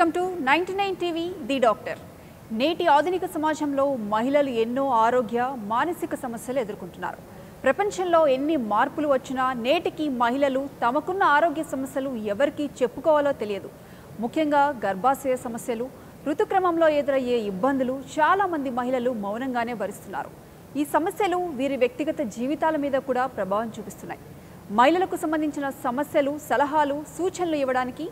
Welcome to 99 TV the doctor. నేటి ఆధునిక సమాజంలో మహిళలు ఎన్నో ఆరోగ్య మానసిక సమస్యలు ఎదుర్కొంటున్నారు. ప్రపంచంలో ఎన్ని మార్పులు వచ్చినా నేటికి మహిళలు తమకున్న ఆరోగ్య సమస్యలు ఎవరికి చెప్పుకోవాలో తెలియదు. ముఖ్యంగా గర్భాశయ సమస్యలు, ఋతుక్రమంలో ఎదురయ్యే ఇబ్బందులు చాలా మంది మహిళలు మౌనంగానే భరిస్తున్నారు. ఈ సమస్యలు వీరి వ్యక్తిగత జీవితాల మీద కూడా ప్రభావం చూపిస్తున్నాయి. మహిళలకు సంబంధించిన సమస్యలు, సలహాలు, సూచనలు ఇవ్వడానికి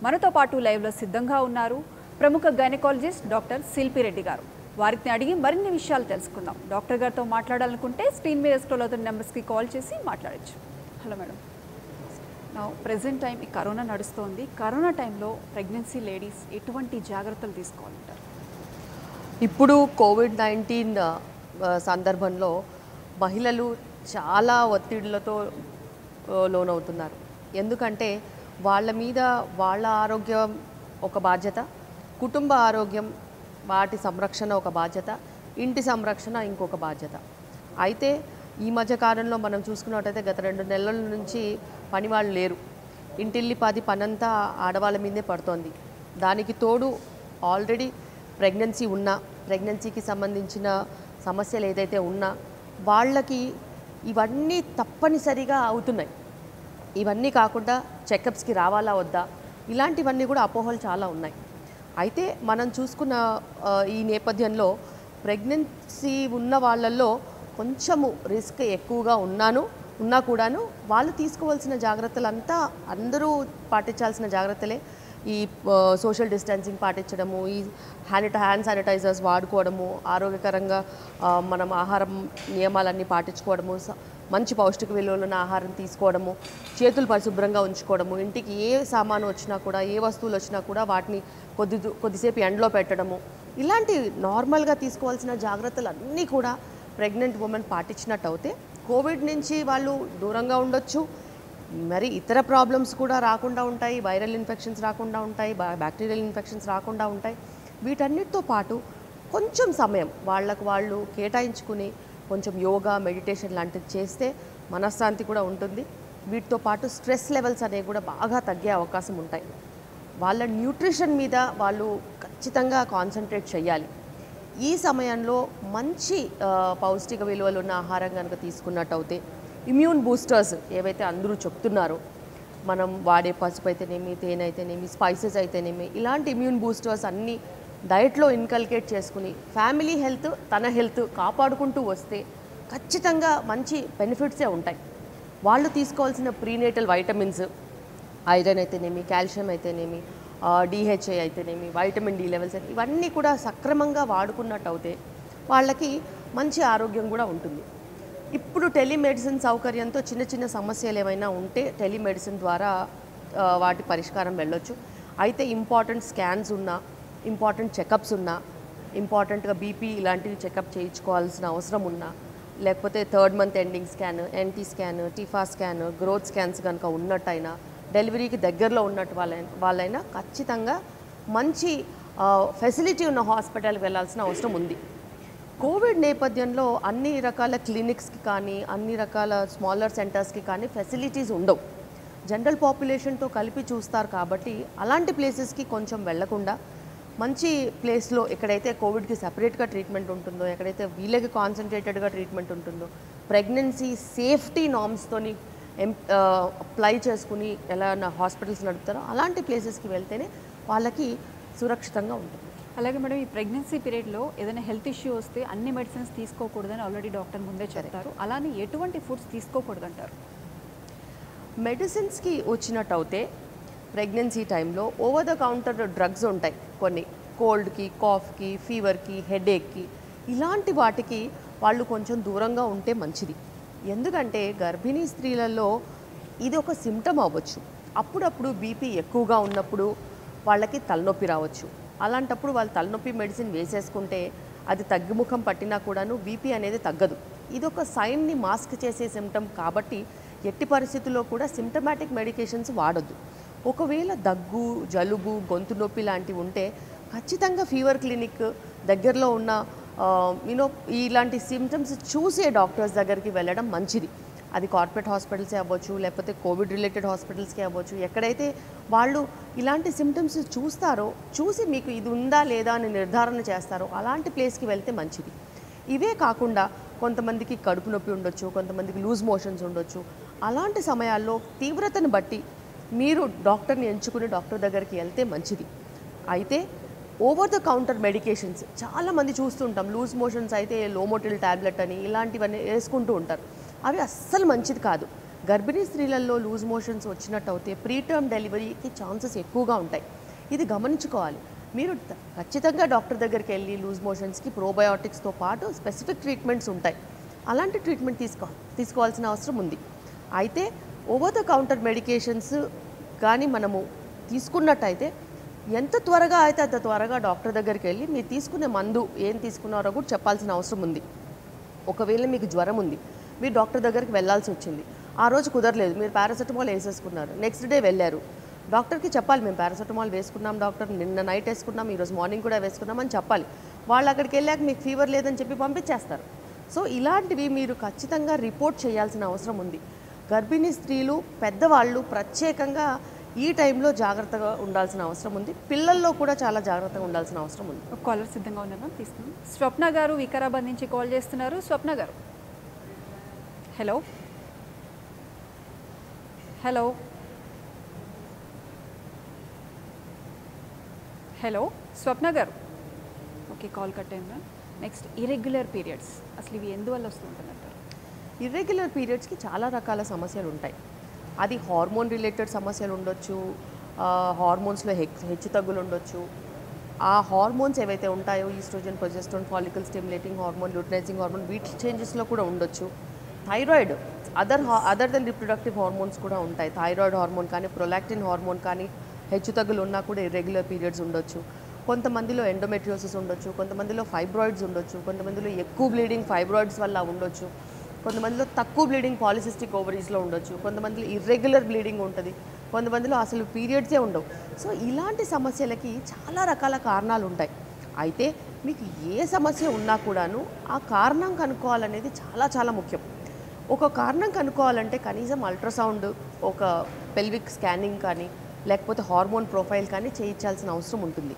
మనతో పాటు లైవ్లో సిద్ధంగా ఉన్నారు ప్రముఖ గైనకాలజిస్ట్ డాక్టర్ శిల్పి రెడ్డి గారు. వారిని అడిగి మరిన్ని విషయాలు తెలుసుకుందాం. డాక్టర్ గారితో మాట్లాడాలనుకుంటే స్క్రీన్ మీద స్క్రోల్ అవుతున్న నెంబర్స్కి కాల్ చేసి మాట్లాడచ్చు. Hello madam. నా ప్రెజెంట్ టైం ఈ కరోనా నడుస్తోంది. కరోనా టైంలో ప్రెగ్నెన్సీ లేడీస్ ఎటువంటి జాగ్రత్తలు తీసుకోవాలంటారు? ఇప్పుడు కోవిడ్-19 సందర్భంలో మహిళలు చాలా ఒత్తిడులతో లోనవుతున్నారు. ఎందుకంటే వాళ్ళ మీద వాళ్ళ ఆరోగ్యం ఒక బాధ్యత, కుటుంబ ఆరోగ్యం వాటి సంరక్షణ ఒక బాధ్యత, ఇంటి సంరక్షణ ఇంకొక బాధ్యత. అయితే ఈ మధ్య కాలంలో మనం చూసుకున్నట్టయితే గత 2 నెలల నుంచి పనివాళ్ళు లేరు. ఇంటిల్లిపాది పనంతా ఆడవాళ్ళ మీదే పడుతోంది. దానికి తోడు ఆల్రెడీ ప్రెగ్నెన్సీ ఉన్నా, ప్రెగ్నెన్సీకి సంబంధించిన సమస్యలు ఏదైతే ఉన్నా వాళ్ళకి ఇవన్నీ తప్పనిసరిగా అవుతున్నాయి. ఇవన్నీ కాకుండా చెకప్స్కి రావాలా వద్దా, ఇలాంటివన్నీ కూడా అపోహలు చాలా ఉన్నాయి. అయితే మనం చూసుకున్న ఈ నేపథ్యంలో ప్రెగ్నెన్సీ ఉన్న వాళ్ళల్లో కొంచెము రిస్క్ ఎక్కువగా ఉన్నా కూడాను వాళ్ళు తీసుకోవాల్సిన జాగ్రత్తలంతా అందరూ పాటించాల్సిన జాగ్రత్తలే. ఈ సోషల్ డిస్టెన్సింగ్ పాటించడము, ఈ హ్యాండ్ శానిటైజర్స్ వాడుకోవడము, ఆరోగ్యకరంగా మనం ఆహారం నియమాలన్నీ పాటించుకోవడము, మంచి పౌష్టిక విలువలున్న ఆహారం తీసుకోవడము, చేతులు పరిశుభ్రంగా ఉంచుకోవడము, ఇంటికి ఏ సామాను వచ్చినా కూడా, ఏ వస్తువులు వచ్చినా కూడా వాటిని కొద్దిసేపు ఎండలో పెట్టడము, ఇలాంటి నార్మల్గా తీసుకోవాల్సిన జాగ్రత్తలు అన్నీ కూడా ప్రెగ్నెంట్ ఉమెన్ పాటించినట్టు అయితే కోవిడ్ నుంచి వాళ్ళు దూరంగా ఉండొచ్చు. మరి ఇతర ప్రాబ్లమ్స్ కూడా రాకుండా ఉంటాయి. వైరల్ ఇన్ఫెక్షన్స్ రాకుండా ఉంటాయి, బ్యాక్టీరియల్ ఇన్ఫెక్షన్స్ రాకుండా ఉంటాయి. వీటన్నిటితో పాటు కొంచెం సమయం వాళ్ళకు వాళ్ళు కేటాయించుకుని కొంచెం యోగా, మెడిటేషన్ లాంటివి చేస్తే మనశ్శాంతి కూడా ఉంటుంది. వీటితో పాటు స్ట్రెస్ లెవెల్స్ అనేవి కూడా బాగా తగ్గే అవకాశం ఉంటాయి. వాళ్ళ న్యూట్రిషన్ మీద వాళ్ళు ఖచ్చితంగా కాన్సన్ట్రేట్ చేయాలి. ఈ సమయంలో మంచి పౌష్టిక విలువలు ఉన్న ఆహారం కనుక తీసుకున్నట్టయితే ఇమ్యూన్ బూస్టర్స్ ఏవైతే అందరూ చెప్తున్నారో, మనం వాడే పసుపు అయితేనేమి, తేనె అయితేనేమి, స్పైసెస్ అయితేనేమి, ఇలాంటి ఇమ్యూన్ బూస్టర్స్ అన్నీ డైట్లో ఇన్కల్కేట్ చేసుకుని ఫ్యామిలీ హెల్త్, తన హెల్త్ కాపాడుకుంటూ వస్తే ఖచ్చితంగా మంచి బెనిఫిట్సే ఉంటాయి. వాళ్ళు తీసుకోవాల్సిన ప్రీనేటల్ వైటమిన్స్, ఐరన్ అయితేనేమి, కాల్షియం అయితేనేమి, డిహెచ్ఏ అయితేనేమి, వైటమిన్ డి లెవెల్స్ ఇవన్నీ కూడా సక్రమంగా వాడుకున్నట్టు అయితే వాళ్ళకి మంచి ఆరోగ్యం కూడా ఉంటుంది. ఇప్పుడు టెలిమెడిసిన్ సౌకర్యంతో చిన్న చిన్న సమస్యలు ఏమైనా ఉంటే టెలిమెడిసిన్ ద్వారా వాటి పరిష్కారం వెళ్ళొచ్చు. అయితే ఇంపార్టెంట్ స్కాన్స్ ఉన్నా, ఇంపార్టెంట్ చెకప్స్ ఉన్నా, ఇంపార్టెంట్గా బీపీ ఇలాంటివి చెకప్ చేయించుకోవాల్సిన అవసరం ఉన్నా, లేకపోతే 3rd month ending scan, NT scan, TIFFA scan, growth scans కనుక ఉన్నట్టయినా, డెలివరీకి దగ్గరలో ఉన్నట్టు వాళ్ళైనా ఖచ్చితంగా మంచి ఫెసిలిటీ ఉన్న హాస్పిటల్కి వెళ్ళాల్సిన అవసరం ఉంది. కోవిడ్ నేపథ్యంలో అన్ని రకాల క్లినిక్స్కి కానీ, అన్ని రకాల స్మాలర్ సెంటర్స్కి కానీ ఫెసిలిటీస్ ఉండవు. జనరల్ పాపులేషన్తో కలిపి చూస్తారు కాబట్టి అలాంటి ప్లేసెస్కి కొంచెం వెళ్లకుండా మంచి ప్లేస్లో ఎక్కడైతే కోవిడ్కి సపరేట్గా ట్రీట్మెంట్ ఉంటుందో, ఎక్కడైతే వీళ్ళకి కాన్సన్ట్రేటెడ్గా ట్రీట్మెంట్ ఉంటుందో, ప్రెగ్నెన్సీ సేఫ్టీ నార్మ్స్తోని అప్లై చేసుకుని ఎలా హాస్పిటల్స్ నడుపుతారో అలాంటి ప్లేసెస్కి వెళ్తేనే వాళ్ళకి సురక్షితంగా ఉంటుంది. అలాగే మేడం, ఈ ప్రెగ్నెన్సీ పీరియడ్లో ఏదైనా హెల్త్ ఇష్యూ వస్తే అన్ని మెడిసిన్స్ తీసుకోకూడదని ఆల్రెడీ డాక్టర్ ముందే చెప్తారు. అలానే ఎటువంటి ఫుడ్స్ తీసుకోకూడదు అంటారు? మెడిసిన్స్కి వచ్చినట్టు అయితే ప్రెగ్నెన్సీ టైంలో ఓవర్ ద కౌంటర్ డ్రగ్స్ ఉంటాయి కొన్ని, కోల్డ్కి, కాఫ్కి, ఫీవర్కి, హెడేక్కి, ఇలాంటి వాటికి వాళ్ళు కొంచెం దూరంగా ఉంటే మంచిది. ఎందుకంటే గర్భిణీ స్త్రీలలో ఇది ఒక సిమ్టమ్ అవ్వచ్చు. అప్పుడప్పుడు బీపీ ఎక్కువగా ఉన్నప్పుడు వాళ్ళకి తలనొప్పి రావచ్చు. అలాంటప్పుడు వాళ్ళు తలనొప్పి మెడిసిన్ వేసేసుకుంటే అది తగ్గుముఖం పట్టినా కూడాను బీపీ అనేది తగ్గదు. ఇది ఒక సైన్ని మాస్క్ చేసే సిమ్టమ్ కాబట్టి ఎట్టి పరిస్థితుల్లో కూడా సిమ్టమాటిక్ మెడికేషన్స్ వాడొద్దు. ఒకవేళ దగ్గు, జలుబు, గొంతు నొప్పి లాంటివి ఉంటే ఖచ్చితంగా ఫీవర్ క్లినిక్ దగ్గరలో ఉన్న ఇలాంటి సిమ్టమ్స్ చూసే డాక్టర్స్ దగ్గరికి వెళ్ళడం మంచిది. అది కార్పొరేట్ హాస్పిటల్సే అవ్వచ్చు, లేకపోతే కోవిడ్ రిలేటెడ్ హాస్పిటల్స్కే అవ్వచ్చు. ఎక్కడైతే వాళ్ళు ఇలాంటి సిమ్టమ్స్ చూస్తారో, చూసి మీకు ఇది ఉందా లేదా అని నిర్ధారణ చేస్తారో అలాంటి ప్లేస్కి వెళ్తే మంచిది. ఇవే కాకుండా కొంతమందికి కడుపు నొప్పి ఉండొచ్చు, కొంతమందికి లూజ్ మోషన్స్ ఉండొచ్చు. అలాంటి సమయాల్లో తీవ్రతను బట్టి మీరు డాక్టర్ని ఎంచుకుని డాక్టర్ దగ్గరికి వెళ్తే మంచిది. అయితే ఓవర్ ద కౌంటర్ మెడికేషన్స్ చాలామంది చూస్తుంటాం. లూజ్ మోషన్స్ అయితే లోమోటిల్ ట్యాబ్లెట్ అని ఇలాంటివన్నీ వేసుకుంటూ ఉంటారు. అవి అస్సలు మంచిది కాదు. గర్భిణీ స్త్రీలలో లూజ్ మోషన్స్ వచ్చినట్టు అయితే ప్రీటర్మ్ డెలివరీకి ఛాన్సెస్ ఎక్కువగా ఉంటాయి. ఇది గమనించుకోవాలి. మీరు ఖచ్చితంగా డాక్టర్ దగ్గరికి వెళ్ళి లూజ్ మోషన్స్కి ప్రోబయోటిక్స్తో పాటు స్పెసిఫిక్ ట్రీట్మెంట్స్ ఉంటాయి. అలాంటి ట్రీట్మెంట్ తీసుకోవాల్సిన అవసరం ఉంది. అయితే ఓవర్ ద కౌంటర్ మెడికేషన్స్ కానీ మనము తీసుకున్నట్టయితే ఎంత త్వరగా అయితే అంత త్వరగా డాక్టర్ దగ్గరికి వెళ్ళి మీరు తీసుకునే మందు ఏం తీసుకున్నారో కూడా చెప్పాల్సిన అవసరం ఉంది. ఒకవేళ మీకు జ్వరం ఉంది, మీరు డాక్టర్ దగ్గరికి వెళ్ళాల్సి వచ్చింది, ఆ రోజు కుదరలేదు, మీరు పారాసెటమాల్ వేసేసుకున్నారు, నెక్స్ట్ డే వెళ్ళారు, డాక్టర్కి చెప్పాలి మేము పారాసెటమాల్ వేసుకున్నాం డాక్టర్, నిన్న నైట్ వేసుకున్నాం, ఈరోజు మార్నింగ్ కూడా వేసుకున్నాం అని చెప్పాలి. వాళ్ళు అక్కడికి వెళ్ళాక మీకు ఫీవర్ లేదని చెప్పి పంపించేస్తారు. సో ఇలాంటివి మీరు ఖచ్చితంగా రిపోర్ట్ చేయాల్సిన అవసరం ఉంది. గర్భిణీ స్త్రీలు, పెద్దవాళ్ళు ప్రత్యేకంగా ఈ టైంలో జాగ్రత్తగా ఉండాల్సిన అవసరం ఉంది. పిల్లల్లో కూడా చాలా జాగ్రత్తగా ఉండాల్సిన అవసరం ఉంది. ఒక కాలర్ సిద్ధంగా ఉన్నారు మ్యామ్, తీసుకుందాం. స్వప్న గారు వికారాబాద్ నుంచి కాల్ చేస్తున్నారు. స్వప్న గారు, హలో హలో హలో స్వప్న గారు. ఓకే, కాల్ కట్ అయిందా? నెక్స్ట్, ఇర్రెగ్యులర్ పీరియడ్స్ అసలు ఇవి ఎందువల్ల వస్తుంటుందంటారు? ఇర్రెగ్యులర్ పీరియడ్స్కి చాలా రకాల సమస్యలు ఉంటాయి. అది హార్మోన్ రిలేటెడ్ సమస్యలు ఉండొచ్చు, హార్మోన్స్లో హెచ్చు తగ్గులు ఉండొచ్చు. ఆ హార్మోన్స్ ఏవైతే ఉంటాయో estrogen, progesterone, follicle stimulating hormone, luteinizing hormone, వీటి చేంజెస్లో కూడా ఉండొచ్చు. Thyroid, other than reproductive hormones కూడా ఉంటాయి. థైరాయిడ్ హార్మోన్ కానీ, ప్రొలాక్టిన్ హార్మోన్ కానీ హెచ్చు తగ్గులు ఉన్నా కూడా ఇర్రెగ్యులర్ పీరియడ్స్ ఉండొచ్చు. కొంతమందిలో ఎండోమెట్రియోసిస్ ఉండొచ్చు, కొంతమందిలో ఫైబ్రాయిడ్స్ ఉండొచ్చు, కొంతమందిలో ఎక్కువ బ్లీడింగ్ ఫైబ్రాయిడ్స్ వల్ల ఉండొచ్చు, కొంతమందిలో తక్కువ బ్లీడింగ్ పాలిసిస్టిక్ ఓవరీస్లో ఉండొచ్చు, కొంతమందిలో ఇర్రెగ్యులర్ బ్లీడింగ్ ఉంటుంది, కొంతమందిలో అసలు పీరియడ్సే ఉండవు. సో ఇలాంటి సమస్యలకి చాలా రకాల కారణాలు ఉంటాయి. అయితే మీకు ఏ సమస్య ఉన్నా కూడాను ఆ కారణం కనుక్కోవాలనేది చాలా చాలా ముఖ్యం. ఒక కారణం కనుక్కోవాలంటే కనీసం అల్ట్రాసౌండ్, ఒక పెల్విక్ స్కానింగ్ కానీ, లేకపోతే హార్మోన్ ప్రొఫైల్ కానీ చేయించాల్సిన అవసరం ఉంటుంది.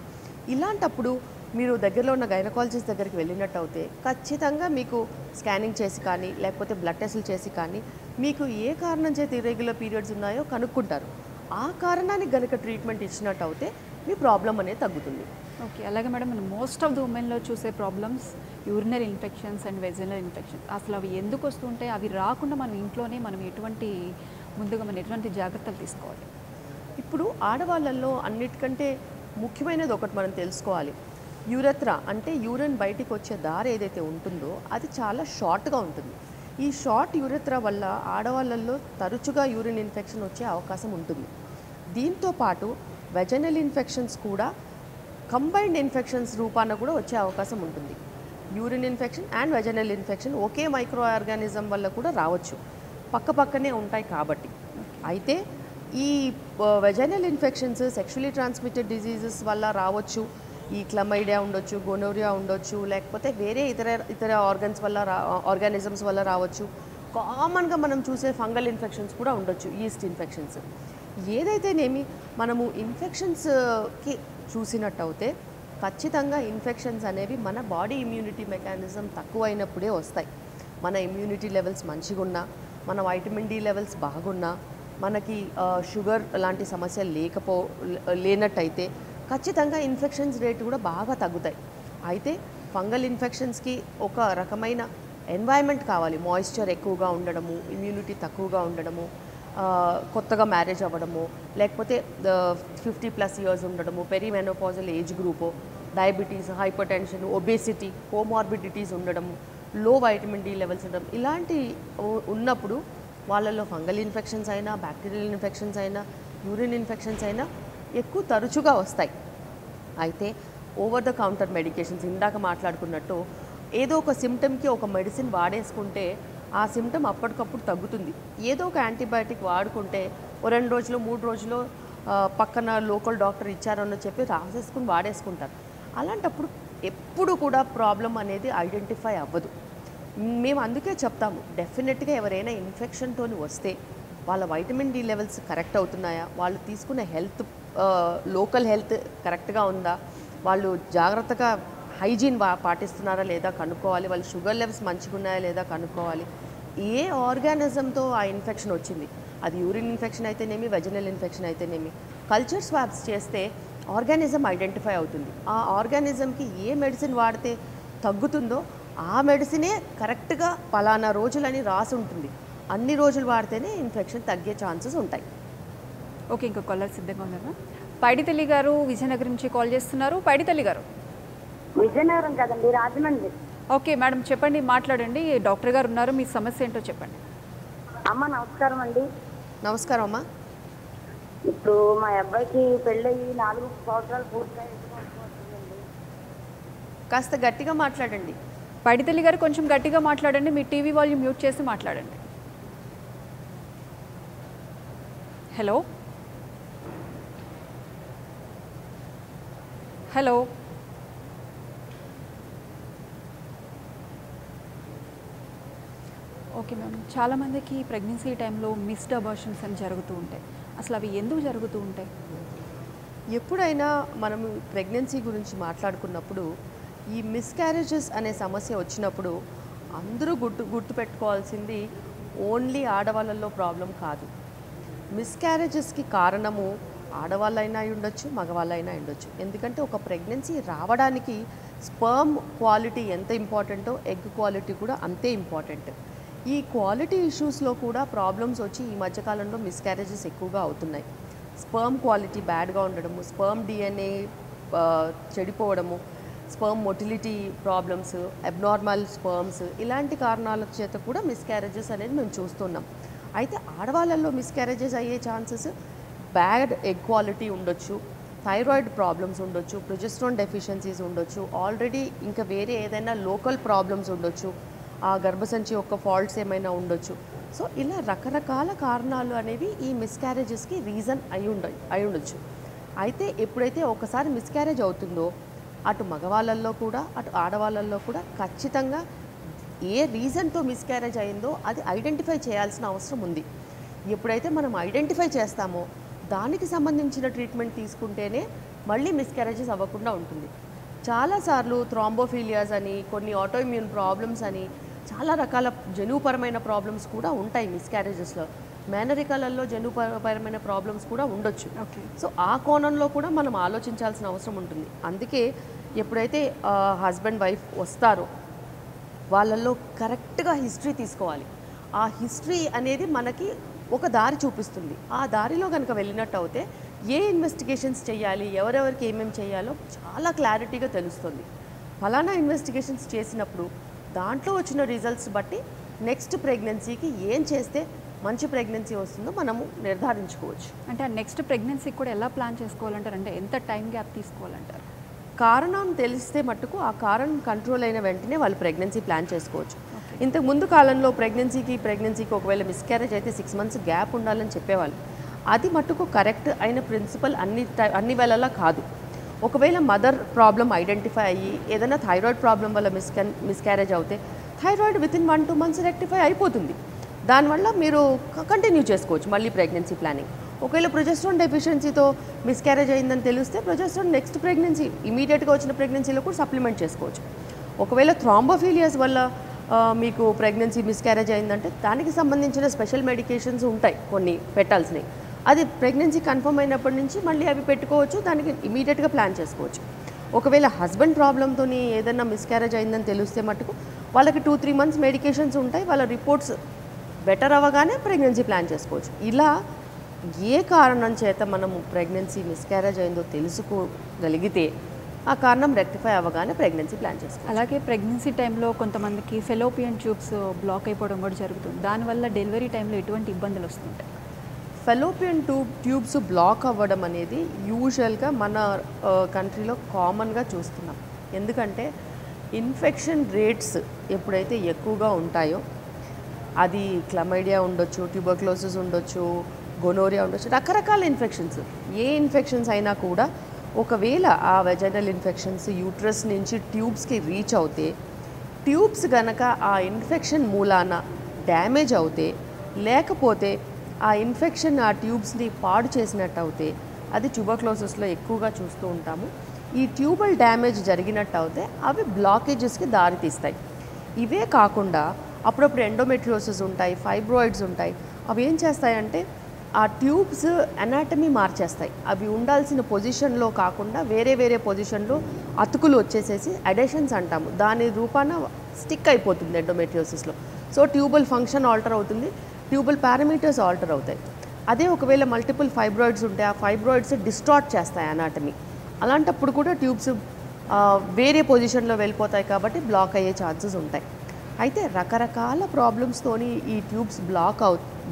ఇలాంటప్పుడు మీరు దగ్గరలో ఉన్న గైనకాలజిస్ట్ దగ్గరికి వెళ్ళినట్టు అయితే ఖచ్చితంగా మీకు స్కానింగ్ చేసి కానీ, లేకపోతే బ్లడ్ టెస్టులు చేసి కానీ మీకు ఏ కారణం చేత ఇర్రెగ్యులర్ పీరియడ్స్ ఉన్నాయో కనుక్కుంటారు. ఆ కారణానికి కనుక ట్రీట్మెంట్ ఇచ్చినట్టు అయితే మీ ప్రాబ్లం అనేది తగ్గుతుంది. ఓకే, అలాగే మేడం, మనం మోస్ట్ ఆఫ్ ది ఉమెన్లో చూసే problems urinary infections and vaginal infections. అసలు అవి ఎందుకు వస్తుంటాయి? అవి రాకుండా మనం ఇంట్లోనే ముందుగా ఎటువంటి జాగ్రత్తలు తీసుకోవాలి? ఇప్పుడు ఆడవాళ్ళల్లో అన్నిటికంటే ముఖ్యమైనది ఒకటి మనం తెలుసుకోవాలి. యూరెత్రా అంటే యూరిన్ బయటికి వచ్చే దారి ఏదైతే ఉంటుందో అది చాలా షార్ట్గా ఉంటుంది. ఈ షార్ట్ యూరెత్రా వల్ల ఆడవాళ్ళల్లో తరచుగా యూరిన్ ఇన్ఫెక్షన్ వచ్చే అవకాశం ఉంటుంది. దీంతో పాటు వెజనల్ ఇన్ఫెక్షన్స్ కూడా కంబైన్డ్ ఇన్ఫెక్షన్స్ రూపాన కూడా వచ్చే అవకాశం ఉంటుంది. Urine infection and vaginal infection okay micro organism వల్ల కూడా రావచ్చు, పక్కనే ఉంటాయి కాబట్టి. అయితే ఈ vaginal infections sexually transmitted diseases వల్ల రావచ్చు. ఈ క్లమైడియా ఉండొచ్చు, గోనోరియా ఉండొచ్చు, లేకపోతే వేరే ఇతర ఆర్గానిజమ్స్ వల్ల రావచ్చు. కామన్గా మనం చూసే ఫంగల్ ఇన్ఫెక్షన్స్ కూడా ఉండొచ్చు, ఈస్ట్ ఇన్ఫెక్షన్స్. ఏదైతేనేమి మనము ఇన్ఫెక్షన్స్కి చూసినట్టు అయితే ఖచ్చితంగా ఇన్ఫెక్షన్స్ అనేవి మన బాడీ ఇమ్యూనిటీ మెకానిజం తక్కువైనప్పుడే వస్తాయి. మన ఇమ్యూనిటీ లెవెల్స్ మంచిగా ఉన్నా, మన వైటమిన్ డి లెవెల్స్ బాగున్నా, మనకి షుగర్ లాంటి సమస్యలు లేనట్టయితే ఖచ్చితంగా ఇన్ఫెక్షన్స్ రేట్ కూడా బాగా తగ్గుతాయి. అయితే ఫంగల్ ఇన్ఫెక్షన్స్కి ఒక రకమైన ఎన్వైరన్మెంట్ కావాలి. మాయిశ్చర్ ఎక్కువగా ఉండడము, ఇమ్యూనిటీ తక్కువగా ఉండడము, కొత్తగా మ్యారేజ్ అవ్వడము, లేకపోతే 50+ ఇయర్స్ ఉండడము, perimenopausal age group, diabetes, hyper tension, obesity, comorbidities ఉండడము, లో వైటమిన్ డి లెవెల్స్ ఉండడం, ఇలాంటి ఉన్నప్పుడు వాళ్ళల్లో ఫంగల్ ఇన్ఫెక్షన్స్ అయినా, బ్యాక్టీరియల్ ఇన్ఫెక్షన్స్ అయినా, యూరిన్ ఇన్ఫెక్షన్స్ అయినా ఎక్కువ తరచుగా వస్తాయి. అయితే ఓవర్ ద కౌంటర్ మెడికేషన్స్ ఇందాక మాట్లాడుకున్నట్టు ఏదో ఒక సిమ్టమ్కి ఒక మెడిసిన్ వాడేసుకుంటే ఆ సిమ్టమ్ అప్పటికప్పుడు తగ్గుతుంది. ఏదో ఒక యాంటీబయాటిక్ వాడుకుంటే 2 రోజులు 3 రోజులు పక్కన లోకల్ డాక్టర్ ఇచ్చారని చెప్పి రాసేసుకుని వాడేసుకుంటారు. అలాంటప్పుడు ఎప్పుడు కూడా ప్రాబ్లం అనేది ఐడెంటిఫై అవ్వదు. మేము అందుకే చెప్తాము, డెఫినెట్గా ఎవరైనా ఇన్ఫెక్షన్తో వస్తే వాళ్ళ వైటమిన్ డి లెవెల్స్ కరెక్ట్ అవుతున్నాయా, వాళ్ళు తీసుకునే హెల్త్ లోకల్ హెల్త్ కరెక్ట్గా ఉందా, వాళ్ళు జాగ్రత్తగా హైజీన్ పాటిస్తున్నారా లేదా కనుక్కోవాలి, వాళ్ళ షుగర్ లెవెల్స్ మంచిగా ఉన్నాయా లేదా కనుక్కోవాలి. ఏ ఆర్గానిజంతో ఆ ఇన్ఫెక్షన్ వచ్చింది, అది యూరిన్ ఇన్ఫెక్షన్ అయితేనేమి, వెజనల్ ఇన్ఫెక్షన్ అయితేనేమి, కల్చర్ స్వాబ్స్ చేస్తే ఆర్గానిజం ఐడెంటిఫై అవుతుంది. ఆ ఆర్గానిజంకి ఏ మెడిసిన్ వాడితే తగ్గుతుందో ఆ మెడిసినే కరెక్ట్గా పలానా రోజులని రాసి ఉంటుంది. అన్ని రోజులు వాడితేనే ఇన్ఫెక్షన్ తగ్గే ఛాన్సెస్ ఉంటాయి. ఓకే, ఇంకో కాలర్ సిద్ధంగా ఉన్నారు. పైడితల్లి గారు విజయనగరం నుంచి కాల్ చేస్తున్నారు. పైడితల్లి గారు. విజయనగరం కదండి, రాజమండ్రి. ఓకే మేడం, చెప్పండి, మాట్లాడండి. డాక్టర్ గారు ఉన్నారు, మీ సమస్య ఏంటో చెప్పండి. అమ్మ నమస్కారం అండి. నమస్కారం అమ్మా. ఇప్పుడు మా అబ్బాయికి పెళ్ళయి 4 సంవత్సరాలు పూర్తయింది. కాస్త గట్టిగా మాట్లాడండి. పైడితల్లి గారు కొంచెం గట్టిగా మాట్లాడండి, మీ టీవీ వాల్యూమ్ మ్యూట్ చేసి మాట్లాడండి. హలో హలో ఓకే మ్యామ్, చాలామందికి ప్రెగ్నెన్సీ టైంలో మిస్డ్ అబార్షన్స్ అని జరుగుతూ ఉంటాయి. అసలు అవి ఎందుకు జరుగుతూ ఉంటాయి? ఎప్పుడైనా మనము ప్రెగ్నెన్సీ గురించి మాట్లాడుకున్నప్పుడు ఈ మిస్క్యారేజెస్ అనే సమస్య వచ్చినప్పుడు అందరూ గుర్తుపెట్టుకోవాల్సింది ఓన్లీ ఆడవాళ్ళల్లో ప్రాబ్లం కాదు. మిస్క్యారేజెస్కి కారణము ఆడవాళ్ళైనా ఉండొచ్చు, మగవాళ్ళైనా ఉండొచ్చు. ఎందుకంటే ఒక ప్రెగ్నెన్సీ రావడానికి స్పర్మ్ క్వాలిటీ ఎంత ఇంపార్టెంటో ఎగ్ క్వాలిటీ కూడా అంతే ఇంపార్టెంట్. ఈ క్వాలిటీ ఇష్యూస్లో కూడా ప్రాబ్లమ్స్ వచ్చి ఈ మధ్యకాలంలో మిస్క్యారేజెస్ ఎక్కువగా అవుతున్నాయి. స్పర్మ్ క్వాలిటీ బ్యాడ్గా ఉండడము, స్పర్మ్ డిఎన్ఏ చెడిపోవడము, sperm motility problems, abnormal sperms, ఇలాంటి కారణాల చేత కూడా మిస్క్యారేజెస్ అనేది మేము చూస్తున్నాం. అయితే ఆడవాళ్ళల్లో మిస్క్యారేజెస్ అయ్యే ఛాన్సెస్ బ్యాడ్ ఎగ్ క్వాలిటీ ఉండొచ్చు, థైరాయిడ్ ప్రాబ్లమ్స్ ఉండొచ్చు, ప్రొజెస్ట్రాన్ డెఫిషియన్సీస్ ఉండొచ్చు, ఆల్రెడీ ఇంకా వేరే ఏదైనా లోకల్ ప్రాబ్లమ్స్ ఉండొచ్చు, ఆ గర్భసంచి యొక్క ఫాల్ట్స్ ఏమైనా ఉండొచ్చు. సో ఇలా రకరకాల కారణాలు అనేవి ఈ మిస్క్యారేజెస్కి రీజన్ అయి ఉండొచ్చు. అయితే ఎప్పుడైతే ఒకసారి మిస్క్యారేజ్ అవుతుందో అటు మగవాళ్ళల్లో కూడా అటు ఆడవాళ్ళల్లో కూడా ఖచ్చితంగా ఏ రీజన్తో మిస్క్యారేజ్ అయిందో అది ఐడెంటిఫై చేయాల్సిన అవసరం ఉంది. ఎప్పుడైతే మనం ఐడెంటిఫై చేస్తామో దానికి సంబంధించిన ట్రీట్మెంట్ తీసుకుంటేనే మళ్ళీ మిస్క్యారేజెస్ అవ్వకుండా ఉంటుంది. చాలాసార్లు థ్రాంబోఫీలియాస్ అని, కొన్ని ఆటోఇమ్యూన్ ప్రాబ్లమ్స్ అని, చాలా రకాల జన్యుపరమైన ప్రాబ్లమ్స్ కూడా ఉంటాయి మిస్క్యారేజెస్లో. మేనరికాలలో జన్యుపరమైన ప్రాబ్లమ్స్ కూడా ఉండొచ్చు. సో ఆ కోణంలో కూడా మనం ఆలోచించాల్సిన అవసరం ఉంటుంది. అందుకే ఎప్పుడైతే హస్బెండ్ వైఫ్ వస్తారో వాళ్ళల్లో కరెక్ట్గా హిస్టరీ తీసుకోవాలి. ఆ హిస్టరీ అనేది మనకి ఒక దారి చూపిస్తుంది. ఆ దారిలో కనుక వెళ్ళినట్టు అయితే ఏ ఇన్వెస్టిగేషన్స్ చేయాలి, ఎవరెవరికి ఏమేమి చేయాలో చాలా క్లారిటీగా తెలుస్తుంది. ఫలానా ఇన్వెస్టిగేషన్స్ చేసినప్పుడు దాంట్లో వచ్చిన రిజల్ట్స్ బట్టి నెక్స్ట్ ప్రెగ్నెన్సీకి ఏం చేస్తే మంచి ప్రెగ్నెన్సీ వస్తుందో మనము నిర్ధారించుకోవచ్చు. అంటే ఆ నెక్స్ట్ ప్రెగ్నెన్సీకి కూడా ఎలా ప్లాన్ చేసుకోవాలంటారు? అంటే ఎంత టైం గ్యాప్ తీసుకోవాలంటారు? కారణం తెలిస్తే మట్టుకు ఆ కారణం కంట్రోల్ అయిన వెంటనే వాళ్ళు ప్రెగ్నెన్సీ ప్లాన్ చేసుకోవచ్చు. ఇంతకు ముందు కాలంలో ప్రెగ్నెన్సీకి ఒకవేళ మిస్క్యారేజ్ అయితే 6 months గ్యాప్ ఉండాలని చెప్పేవాళ్ళు. అది మట్టుకు కరెక్ట్ అయిన ప్రిన్సిపల్ అన్ని వేళలా కాదు. ఒకవేళ మదర్ ప్రాబ్లం ఐడెంటిఫై అయ్యి ఏదైనా థైరాయిడ్ ప్రాబ్లం వల్ల మిస్క్యారేజ్ అవుతే థైరాయిడ్ వితిన్ 1-2 months రెక్టిఫై అయిపోతుంది. దానివల్ల మీరు కంటిన్యూ చేసుకోవచ్చు మళ్ళీ ప్రెగ్నెన్సీ ప్లానింగ్. ఒకవేళ ప్రొజెస్ట్రాన్ డెఫిషియన్సీతో మిస్క్యారేజ్ అయిందని తెలిస్తే ప్రొజెస్ట్రాన్ నెక్స్ట్ ప్రెగ్నెన్సీ ఇమీడియట్గా వచ్చిన ప్రెగ్నెన్సీలో కూడా సప్లిమెంట్ చేసుకోవచ్చు. ఒకవేళ థ్రాంబోఫీలియాస్ వల్ల మీకు ప్రెగ్నెన్సీ మిస్క్యారేజ్ అయిందంటే దానికి సంబంధించిన స్పెషల్ మెడికేషన్స్ ఉంటాయి కొన్ని పెట్టాల్సినవి. అది ప్రెగ్నెన్సీ కన్ఫర్మ్ అయినప్పటి నుంచి మళ్ళీ అవి పెట్టుకోవచ్చు, దానికి ఇమీడియట్గా ప్లాన్ చేసుకోవచ్చు. ఒకవేళ హస్బెండ్ ప్రాబ్లంతో ఏదైనా మిస్క్యారేజ్ అయిందని తెలిస్తే మటుకు వాళ్ళకి 2-3 months మెడికేషన్స్ ఉంటాయి. వాళ్ళ రిపోర్ట్స్ బెటర్ అవ్వగానే ప్రెగ్నెన్సీ ప్లాన్ చేసుకోవచ్చు. ఇలా ఏ కారణం చేత మనము ప్రెగ్నెన్సీ మిస్క్యారేజ్ అయిందో తెలుసుకోగలిగితే ఆ కారణం రెక్టిఫై అవ్వగానే ప్రెగ్నెన్సీ ప్లాన్ చేసుకోవచ్చు. అలాగే ప్రెగ్నెన్సీ టైంలో కొంతమందికి ఫెలోపియన్ ట్యూబ్స్ బ్లాక్ అయిపోవడం కూడా జరుగుతుంది. దానివల్ల డెలివరీ టైంలో ఎటువంటి ఇబ్బందులు వస్తుంటాయి? ఫెలోపియన్ ట్యూబ్స్ బ్లాక్ అవ్వడం అనేది యూజువల్గా మన కంట్రీలో కామన్గా చూస్తున్నాం. ఎందుకంటే ఇన్ఫెక్షన్ రేట్స్ ఎప్పుడైతే ఎక్కువగా ఉంటాయో, అది క్లమైడియా ఉండొచ్చు, ట్యూబర్క్లోసిస్ ఉండొచ్చు, గొనోరియా ఉండొచ్చు, రకరకాల ఇన్ఫెక్షన్స్. ఏ ఇన్ఫెక్షన్స్ అయినా కూడా ఒకవేళ ఆ వెజైనల్ ఇన్ఫెక్షన్స్ యూట్రస్ నుంచి ట్యూబ్స్కి రీచ్ అవుతే ట్యూబ్స్ గనక ఆ ఇన్ఫెక్షన్ మూలాన డ్యామేజ్ అవుతే, లేకపోతే ఆ ఇన్ఫెక్షన్ ఆ ట్యూబ్స్ని పాడు చేసినట్టు అవుతే అది ట్యూబర్క్లోసిస్లో ఎక్కువగా చూస్తూ ఉంటాము. ఈ ట్యూబల్ డ్యామేజ్ జరిగినట్టు అవుతే అవి బ్లాకేజెస్కి దారితీస్తాయి. ఇవే కాకుండా అప్పుడప్పుడు ఎండోమెట్రియోసిస్ ఉంటాయి, ఫైబ్రాయిడ్స్ ఉంటాయి. అవి ఏం చేస్తాయంటే ఆ ట్యూబ్స్ అనాటమీ మార్చేస్తాయి. అవి ఉండాల్సిన పొజిషన్లో కాకుండా వేరే వేరే పొజిషన్లో అతుకులు వచ్చేసేసి అడెషన్స్ అంటాము, దాని రూపాన స్టిక్ అయిపోతుంది ఎండోమెట్రియోసిస్లో. సో ట్యూబల్ ఫంక్షన్ ఆల్టర్ అవుతుంది, ట్యూబల్ పారామీటర్స్ ఆల్టర్ అవుతాయి. అదే ఒకవేళ మల్టిపుల్ ఫైబ్రాయిడ్స్ ఉంటే ఆ ఫైబ్రాయిడ్స్ డిస్టార్ట్ చేస్తాయి అనాటమీ. అలాంటప్పుడు కూడా ట్యూబ్స్ వేరే పొజిషన్లో వెళ్ళిపోతాయి కాబట్టి బ్లాక్ అయ్యే ఛాన్సెస్ ఉంటాయి. అయితే రకరకాల ప్రాబ్లమ్స్తోని ఈ ట్యూబ్స్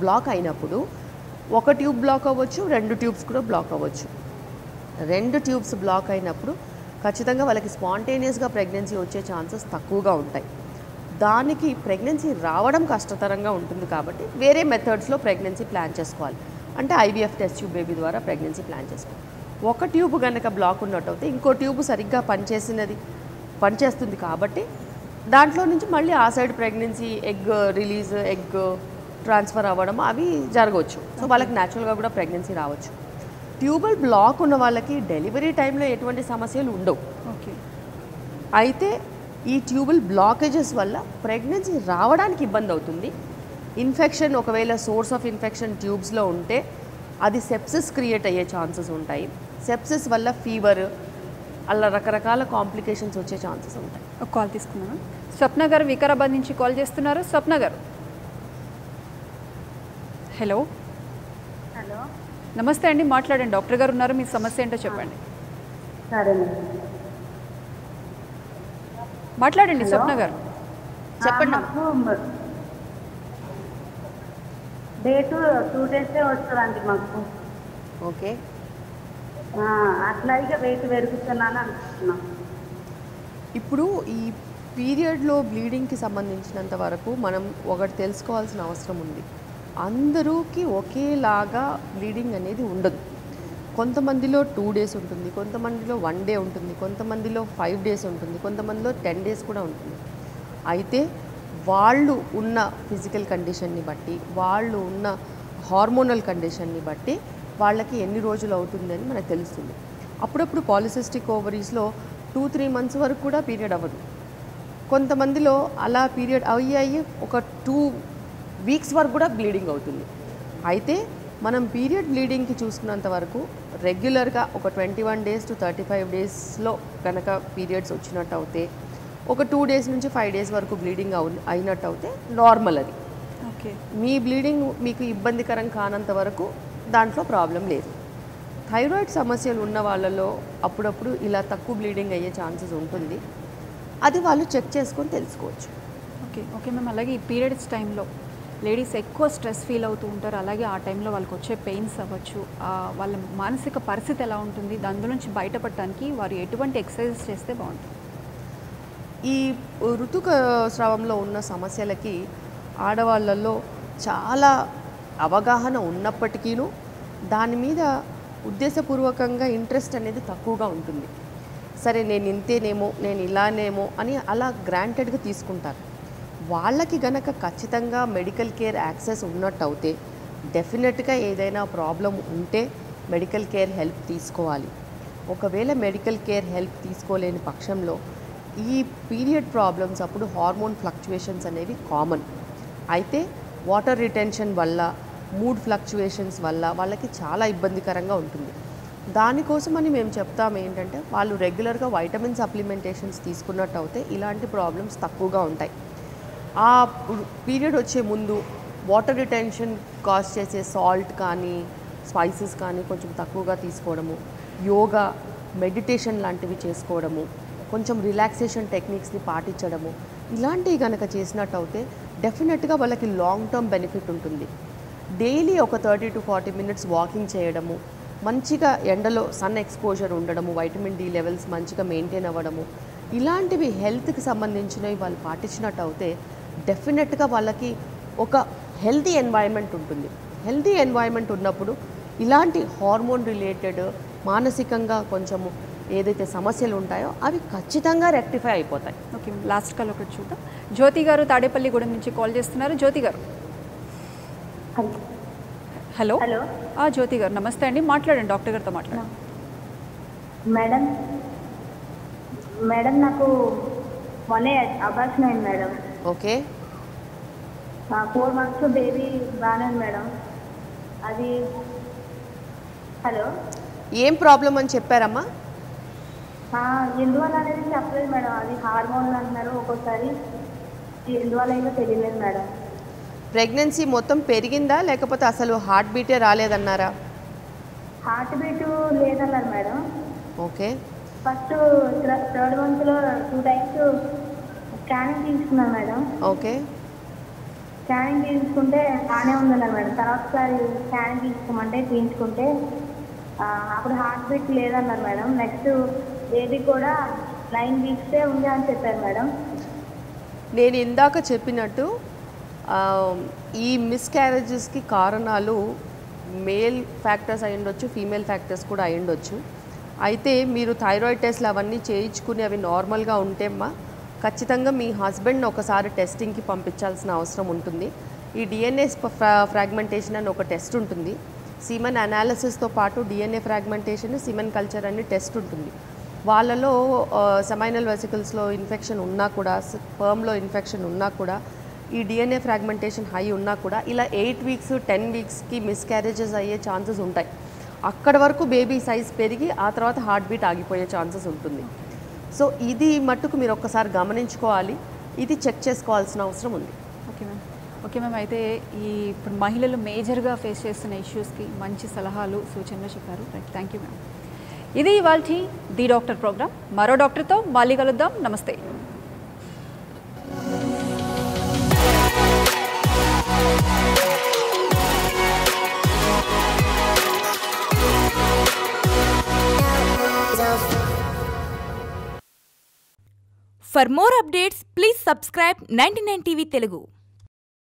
బ్లాక్ అయినప్పుడు ఒక ట్యూబ్ బ్లాక్ అవ్వచ్చు, 2 ట్యూబ్స్ కూడా బ్లాక్ అవ్వచ్చు. 2 ట్యూబ్స్ బ్లాక్ అయినప్పుడు ఖచ్చితంగా వాళ్ళకి స్పాంటేనియస్గా ప్రెగ్నెన్సీ వచ్చే ఛాన్సెస్ తక్కువగా ఉంటాయి. దానికి ప్రెగ్నెన్సీ రావడం కష్టతరంగా ఉంటుంది కాబట్టి వేరే మెథడ్స్లో ప్రెగ్నెన్సీ ప్లాన్ చేసుకోవాలి. అంటే ఐవీఎఫ్ టెస్ట్ ట్యూబ్ బేబీ ద్వారా ప్రెగ్నెన్సీ ప్లాన్ చేసుకోవాలి. ఒక ట్యూబ్ కనుక బ్లాక్ ఉన్నట్టు అయితే ఇంకో ట్యూబ్ సరిగ్గా పనిచేస్తుంది కాబట్టి దాంట్లో నుంచి మళ్ళీ ఆ side pregnancy egg release, egg transfer అవ్వడం అవి జరగవచ్చు. సో వాళ్ళకి న్యాచురల్గా కూడా ప్రెగ్నెన్సీ రావచ్చు. ట్యూబల్ బ్లాక్ ఉన్న వాళ్ళకి డెలివరీ టైంలో ఎటువంటి సమస్యలు ఉండవు. ఓకే. అయితే ఈ ట్యూబల్ బ్లాకేజెస్ వల్ల ప్రెగ్నెన్సీ రావడానికి ఇబ్బంది అవుతుంది. ఇన్ఫెక్షన్ ఒకవేళ సోర్స్ ఆఫ్ ఇన్ఫెక్షన్ ట్యూబ్స్లో ఉంటే అది సెప్సిస్ క్రియేట్ అయ్యే ఛాన్సెస్ ఉంటాయి. సెప్సిస్ వల్ల ఫీవర్ అలా రకరకాల కాంప్లికేషన్స్ వచ్చే ఛాన్సెస్ ఉంటాయి. ఒక కాల్ తీసుకున్నాను. స్వప్న గారు వికారాబాద్ నుంచి కాల్ చేస్తున్నారు. స్వప్న గారు, హలో. హలో, నమస్తే అండి, మాట్లాడండి. డాక్టర్ గారు ఉన్నారు, మీ సమస్య ఏంటో చెప్పండి. సరే మాట్లాడండి స్వప్న గారు, చెప్పండి. డేటు 2 days వస్తుందండి మాకు. ఓకే. అట్లా ఇక వెయిట్ పెరుగుతున్నాను అనుకుంటున్నాం. ఇప్పుడు ఈ పీరియడ్లో బ్లీడింగ్కి సంబంధించినంత వరకు మనం ఒకటి తెలుసుకోవాల్సిన అవసరం ఉంది. అందరూకి ఒకేలాగా బ్లీడింగ్ అనేది ఉండదు. కొంతమందిలో 2 days ఉంటుంది, కొంతమందిలో 1 day ఉంటుంది, కొంతమందిలో 5 days ఉంటుంది, కొంతమందిలో 10 days కూడా ఉంటుంది. అయితే వాళ్ళు ఉన్న ఫిజికల్ కండిషన్ని బట్టి, వాళ్ళు ఉన్న హార్మోనల్ కండిషన్ని బట్టి వాళ్ళకి ఎన్ని రోజులు అవుతుందని మనకు తెలుస్తుంది. అప్పుడప్పుడు పాలిసిస్టిక్ ఓవరీస్లో 2-3 months వరకు కూడా పీరియడ్ అవ్వదు. కొంతమందిలో అలా పీరియడ్ అయ్యి ఒక 2 weeks వరకు కూడా బ్లీడింగ్ అవుతుంది. అయితే మనం పీరియడ్ బ్లీడింగ్కి చూసుకున్నంత వరకు రెగ్యులర్గా ఒక 21 days to 35 daysలో కనుక పీరియడ్స్ వచ్చినట్టు అవుతే, ఒక 2 days నుంచి 5 days వరకు బ్లీడింగ్ అయినట్టు అవుతే నార్మల్ అది. ఓకే. మీ బ్లీడింగ్ మీకు ఇబ్బందికరం కానంత వరకు దాంట్లో ప్రాబ్లం లేదు. థైరాయిడ్ సమస్యలు ఉన్న వాళ్ళలో అప్పుడప్పుడు ఇలా తక్కువ బ్లీడింగ్ అయ్యే ఛాన్సెస్ ఉంటుంది. అది వాళ్ళు చెక్ చేసుకొని తెలుసుకోవచ్చు. ఓకే. ఓకే మ్యామ్, అలాగే ఈ పీరియడ్స్ టైంలో లేడీస్ ఎక్కువ స్ట్రెస్ ఫీల్ అవుతూ ఉంటారు. అలాగే ఆ టైంలో వాళ్ళకి వచ్చే పెయిన్స్ అవ్వచ్చు, వాళ్ళ మానసిక పరిస్థితి ఎలా ఉంటుంది, దాని నుంచి బయటపడటానికి వారు ఎటువంటి ఎక్సర్సైజెస్ చేస్తే బాగుంటుంది? ఈ ఋతుస్రావంలో ఉన్న సమస్యలకి ఆడవాళ్ళల్లో చాలా అవగాహన ఉన్నప్పటికీను దాని మీద ఉద్దేశపూర్వకంగా ఇంట్రెస్ట్ అనేది తక్కువగా ఉంటుంది. సరే నేను ఇంతేనేమో, నేను ఇలానేమో అని అలా గ్రాంటెడ్గా తీసుకుంటారు. వాళ్ళకి గనక ఖచ్చితంగా మెడికల్ కేర్ యాక్సెస్ ఉన్నట్టు అయితే డెఫినెట్గా ఏదైనా ప్రాబ్లం ఉంటే మెడికల్ కేర్ హెల్ప్ తీసుకోవాలి. ఒకవేళ మెడికల్ కేర్ హెల్ప్ తీసుకోలేని పక్షంలో ఈ పీరియడ్ ప్రాబ్లమ్స్ అప్పుడు హార్మోన్ ఫ్లక్చువేషన్స్ అనేవి కామన్. అయితే వాటర్ రిటెన్షన్ వల్ల, మూడ్ ఫ్లక్చువేషన్స్ వల్ల వాళ్ళకి చాలా ఇబ్బందికరంగా ఉంటుంది. దానికోసమని మేము చెప్తాము ఏంటంటే వాళ్ళు రెగ్యులర్గా వైటమిన్ సప్లిమెంటేషన్స్ తీసుకున్నట్టు అయితే ఇలాంటి ప్రాబ్లమ్స్ తక్కువగా ఉంటాయి. ఆ పీరియడ్ వచ్చే ముందు వాటర్ రిటెన్షన్ కాజ్ చేసే సాల్ట్ కానీ స్పైసెస్ కానీ కొంచెం తక్కువగా తీసుకోవడము, యోగా, మెడిటేషన్ లాంటివి చేసుకోవడము, కొంచెం రిలాక్సేషన్ టెక్నిక్స్ని పాటించడము, ఇలాంటివి కనుక చేసినట్టు అయితే డెఫినెట్గా వాళ్ళకి లాంగ్ టర్మ్ బెనిఫిట్ ఉంటుంది. డైలీ ఒక 30 to 40 minutes వాకింగ్ చేయడము, మంచిగా ఎండలో సన్ ఎక్స్పోజర్ ఉండడము, వైటమిన్ డి లెవెల్స్ మంచిగా మెయింటైన్ అవ్వడము, ఇలాంటివి హెల్త్కి సంబంధించినవి వాళ్ళు పాటించినట్టు అయితే డెఫినెట్గా వాళ్ళకి ఒక హెల్తీ ఎన్వైరన్మెంట్ ఉంటుంది. హెల్తీ ఎన్వైరన్మెంట్ ఉన్నప్పుడు ఇలాంటి హార్మోన్ రిలేటెడ్, మానసికంగా కొంచెము ఏదైతే సమస్యలు ఉంటాయో అవి ఖచ్చితంగా రెక్టిఫై అయిపోతాయి. ఓకే, లాస్ట్ కాల్ ఒకటి చూద్దాం. జ్యోతి గారు తాడేపల్లిగూడెం నుంచి కాల్ చేస్తున్నారు. జ్యోతి గారు. హలో. జ్యోతి గారు నమస్తే అండి, మాట్లాడండి, డాక్టర్ గారితో మాట్లాడండి. మేడం నాకు మొన్నే అబార్షన్ అయింది మేడం. ఓకే. 4 months బేబీ బాగానే ఉంది మేడం. అది హలో ఏం ప్రాబ్లం అని చెప్పారమ్మా? ఎందువల్ల అనేది చెప్పలేదు మేడం. అది హార్మోన్లు అంటున్నారు, ఒక్కోసారి ఎందువల్ల ఏదో తెలియలేదు మేడం. ప్రెగ్నెన్సీ మొత్తం పెరిగిందా లేకపోతే అసలు హార్ట్ బీటే రాలేదన్నారా? హార్ట్ బీట్ లేదన్నారు madam. Okay. First 3rd monthలో 2 times scanning తీసుకున్నాను మేడం. ఓకే. స్కానింగ్ తీసుకుంటే బాగానే ఉందన్నారు మేడం. తర్వాత స్కానింగ్ తీసుకోమంటే తీయించుకుంటే అప్పుడు హార్ట్ బీట్ లేదన్నారు మేడం. నెక్స్ట్ బేబీ కూడా 9 weeks ఉంది అని చెప్పారు మేడం. నేను ఇందాక చెప్పినట్టు ఈ మిస్క్యారేజెస్కి కారణాలు మేల్ ఫ్యాక్టర్స్ అయి ఉండొచ్చు, ఫీమేల్ ఫ్యాక్టర్స్ కూడా అయి ఉండొచ్చు. అయితే మీరు థైరాయిడ్ టెస్ట్లు అవన్నీ చేయించుకుని అవి నార్మల్గా ఉంటేమ్మా ఖచ్చితంగా మీ హస్బెండ్ని ఒకసారి టెస్టింగ్కి పంపించాల్సిన అవసరం ఉంటుంది. ఈ డిఎన్ఏ ఫ్రాగ్మెంటేషన్ అని ఒక టెస్ట్ ఉంటుంది. సీమన్ అనాలిసిస్తో పాటు డిఎన్ఏ ఫ్రాగ్మెంటేషన్, సీమన్ కల్చర్ అని టెస్ట్ ఉంటుంది. వాళ్ళలో సెమైనల్ వెసికల్స్లో ఇన్ఫెక్షన్ ఉన్నా కూడా, స్పర్మ్లో ఇన్ఫెక్షన్ ఉన్నా కూడా, ఈ డిఎన్ఏ ఫ్రాగ్మెంటేషన్ హై ఉన్నా కూడా ఇలా 8 weeks 10 weeksకి మిస్క్యారేజెస్ అయ్యే ఛాన్సెస్ ఉంటాయి. అక్కడ వరకు బేబీ సైజ్ పెరిగి ఆ తర్వాత హార్ట్ బీట్ ఆగిపోయే ఛాన్సెస్ ఉంటుంది. సో ఇది మట్టుకు మీరు ఒక్కసారి గమనించుకోవాలి, ఇది చెక్ చేసుకోవాల్సిన అవసరం ఉంది. Okay ma'am. అయితే ఇప్పుడు మహిళలు మేజర్గా ఫేస్ చేస్తున్న ఇష్యూస్కి మంచి సలహాలు, సూచనలు చెప్పారు. Right, thank you ma'am. ఇది ఇవాల్టి ది డాక్టర్ ప్రోగ్రామ్. మరో డాక్టర్తో మళ్ళీ కలుద్దాం. నమస్తే. For more updates, please subscribe 99 TV Telugu.